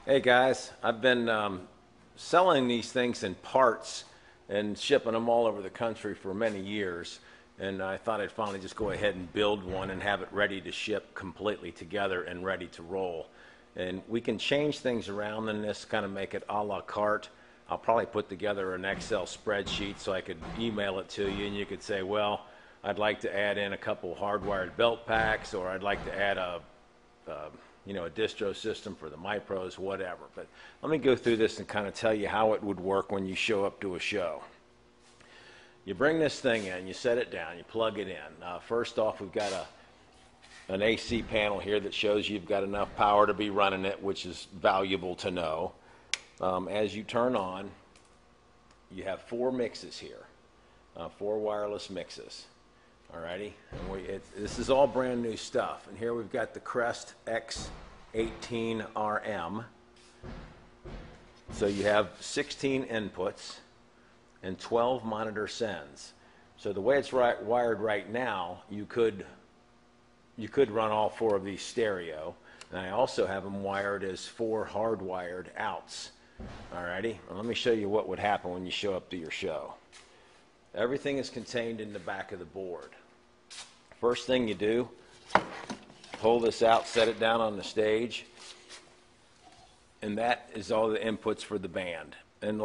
Hey guys, I've been selling these things in parts and shipping them all over the country for many years. And I thought I'd finally just go ahead and build one and have it ready to ship completely together and ready to roll. And we can change things around in this, kind of make it a la carte. I'll probably put together an Excel spreadsheet so I could email it to you and you could say, well, I'd like to add in a couple hardwired belt packs, or I'd like to add a distro system for the MyPros, whatever. But let me go through this and kind of tell you how it would work when you show up to a show. You bring this thing in, you set it down, you plug it in. First off, we've got an AC panel here that shows you've got enough power to be running it, which is valuable to know. As you turn on, you have four mixes here, four wireless mixes. Alrighty, and this is all brand new stuff. And here we've got the Crest X18RM. So you have 16 inputs and 12 monitor sends. So the way it's wired right now, you could run all four of these stereo. And I also have them wired as four hardwired outs. Alrighty, well, let me show you what would happen when you show up to your show. Everything is contained in the back of the board. First thing you do, pull this out, set it down on the stage, and that is all the inputs for the band. And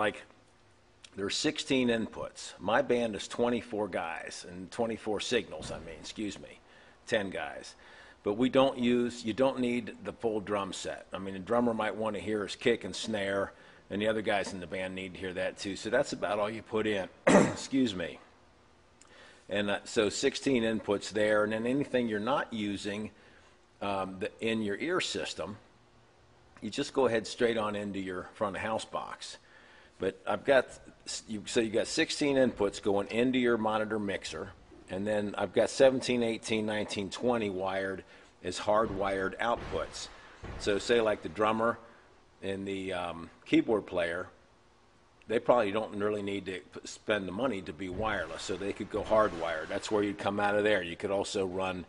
there's 16 inputs. My band is 24 guys, and 24 signals, 10 guys. But you don't need the full drum set. I mean, the drummer might want to hear his kick and snare, and the other guys in the band need to hear that too. So that's about all you put in. Excuse me. And so 16 inputs there, and then anything you're not using in your ear system, you just go ahead straight on into your front of house box. But you got 16 inputs going into your monitor mixer, and then I've got 17, 18, 19, 20 wired as hardwired outputs. So say like the drummer and the keyboard player, they probably don't really need to spend the money to be wireless, so they could go hardwired. That's where you'd come out of there. You could also run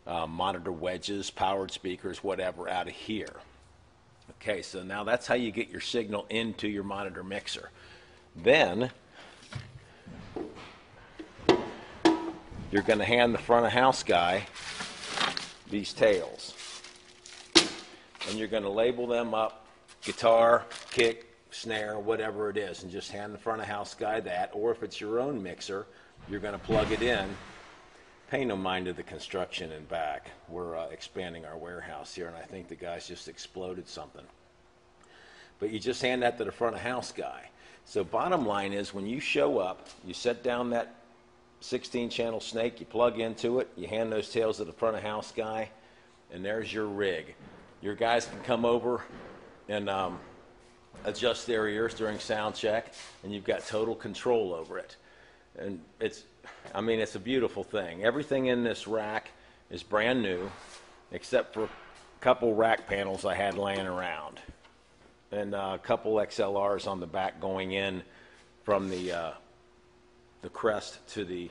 monitor wedges, powered speakers, whatever, out of here. Okay, so now that's how you get your signal into your monitor mixer. Then you're going to hand the front of house guy these tails, and you're going to label them up: guitar, kick, snare, whatever it is, and just hand the front of house guy that. Or if it's your own mixer, you're going to plug it in. Pay no mind to the construction in back. We're expanding our warehouse here, and I think the guys just exploded something. But you just hand that to the front of house guy. So bottom line is, when you show up, you set down that 16 channel snake, you plug into it, you hand those tails to the front of house guy, and there's your rig. Your guys can come over and adjust their ears during sound check, and you've got total control over it. And it's a beautiful thing. Everything in this rack is brand new, except for a couple rack panels I had laying around, and a couple XLRs on the back going in from the Crest to the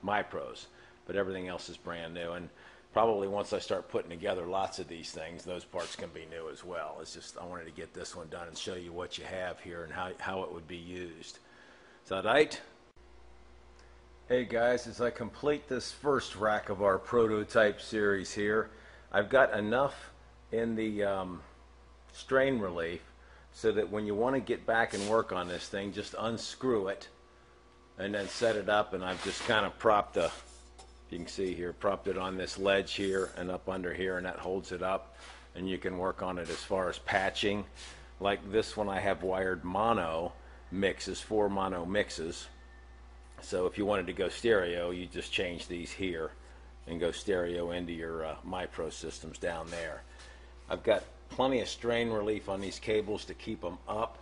MyPros. But everything else is brand new, and probably once I start putting together lots of these things, those parts can be new as well. It's just I wanted to get this one done and show you what you have here and how it would be used. Is that right? Hey guys, as I complete this first rack of our prototype series here, I've got enough in the strain relief so that when you want to get back and work on this thing, just unscrew it and then set it up. And I've just kind of propped you can see here, propped it on this ledge here and up under here, and that holds it up, and you can work on it as far as patching. Like this one I have wired mono mixes, 4 mono mixes. So if you wanted to go stereo, you just change these here and go stereo into your MyPro systems down there. I've got plenty of strain relief on these cables to keep them up,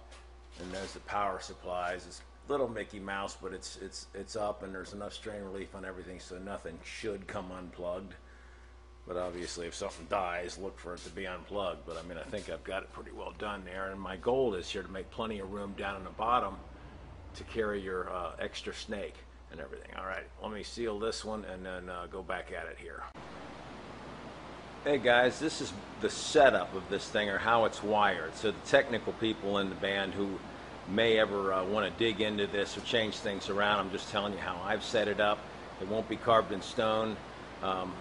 and there's the power supplies. It's little Mickey Mouse, but it's up, and there's enough strain relief on everything so nothing should come unplugged. But obviously if something dies, look for it to be unplugged. But I think I've got it pretty well done there, and my goal is here to make plenty of room down in the bottom to carry your extra snake and everything. All right, let me seal this one and then go back at it here. Hey guys, this is the setup of this thing, or how it's wired. So the technical people in the band who may ever want to dig into this or change things around, I'm just telling you how I've set it up. It won't be carved in stone.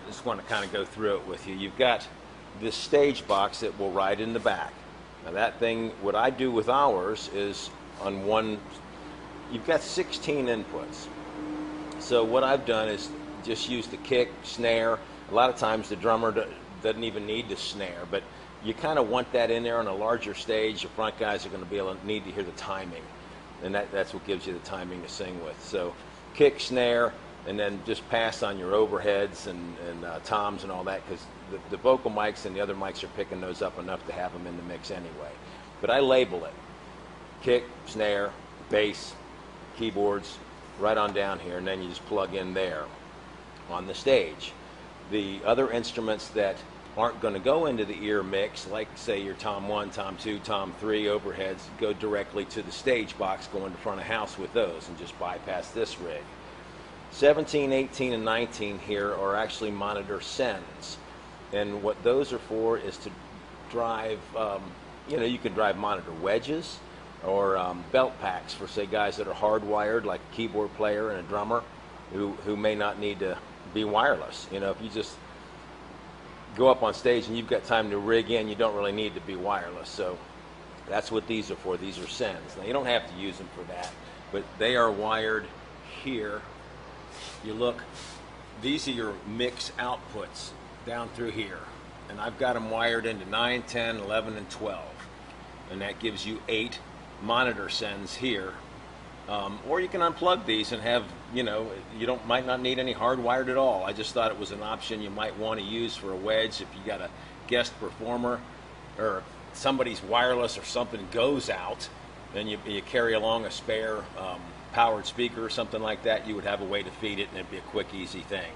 Just want to kind of go through it with you. You've got this stage box that will ride in the back. Now that thing, what I do with ours is on one, you've got 16 inputs. So what I've done is just use the kick, snare. A lot of times the drummer doesn't even need the snare, but you kind of want that in there on a larger stage. Your front guys are going to be able to need to hear the timing, and that's what gives you the timing to sing with. So kick, snare, and then just pass on your overheads and toms and all that, because the vocal mics and the other mics are picking those up enough to have them in the mix anyway. But I label it: kick, snare, bass, keyboards, right on down here, and then you just plug in there on the stage. The other instruments that aren't going to go into the ear mix, like say your Tom 1, Tom 2, Tom 3 overheads, go directly to the stage box, go into front of house with those and just bypass this rig. 17, 18, and 19 here are actually monitor sends, and what those are for is to drive, you can drive monitor wedges or belt packs for, say, guys that are hardwired, like a keyboard player and a drummer who may not need to be wireless. If you just go up on stage and you've got time to rig in, you don't really need to be wireless. So that's what these are for. These are sends. Now you don't have to use them for that, but they are wired here. You look, these are your mix outputs down through here, and I've got them wired into 9, 10, 11, and 12, and that gives you 8 monitor sends here. Or you can unplug these and have, you might not need any hardwired at all. I just thought it was an option you might want to use for a wedge if you got a guest performer, or somebody's wireless or something goes out, then you carry along a spare powered speaker or something like that. You would have a way to feed it, and it'd be a quick, easy thing.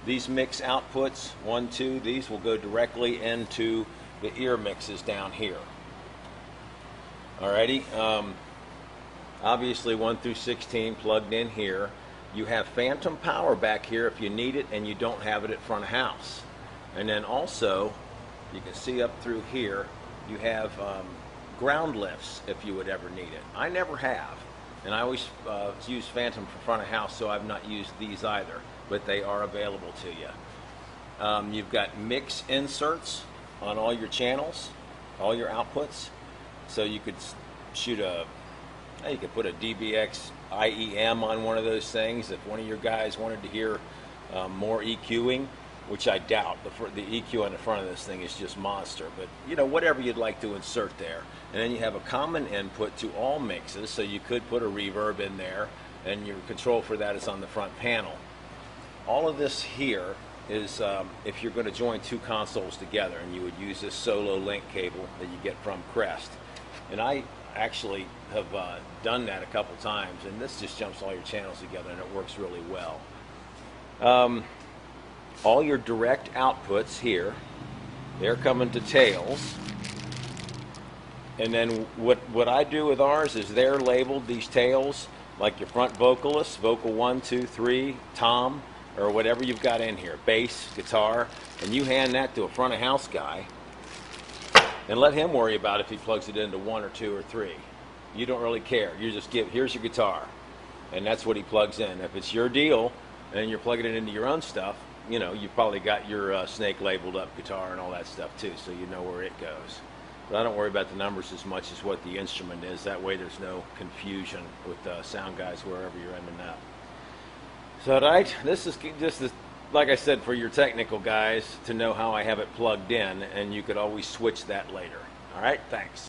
These mix outputs, 1, 2, these will go directly into the ear mixes down here. Alrighty. Obviously 1 through 16 plugged in here. You have phantom power back here if you need it and you don't have it at front of house. And then also, you can see up through here, you have ground lifts if you would ever need it. I never have, and I always use phantom for front of house, so I've not used these either, but they are available to you. You've got mix inserts on all your channels, all your outputs, so you could shoot you could put a DBX IEM on one of those things if one of your guys wanted to hear more EQing, which I doubt. The EQ on the front of this thing is just monster, but whatever you'd like to insert there. And then you have a common input to all mixes, so you could put a reverb in there, and your control for that is on the front panel. All of this here is if you're going to join 2 consoles together, and you would use this solo link cable that you get from Crest. And I actually have done that a couple times, and this just jumps all your channels together, and it works really well. All your direct outputs here, they're coming to tails, and then what I do with ours is they're labeled, these tails, like your front vocalist, vocal 1, 2, 3, tom, or whatever you've got in here, bass, guitar, and you hand that to a front of house guy and let him worry about if he plugs it into 1 or 2 or 3. You don't really care. You just here's your guitar, and that's what he plugs in. If it's your deal and you're plugging it into your own stuff, you've probably got your snake labeled up guitar and all that stuff too, so you know where it goes. But I don't worry about the numbers as much as what the instrument is. That way there's no confusion with sound guys wherever you're ending up. So, right, this is just like I said, for your technical guys to know how I have it plugged in, and you could always switch that later. All right, thanks.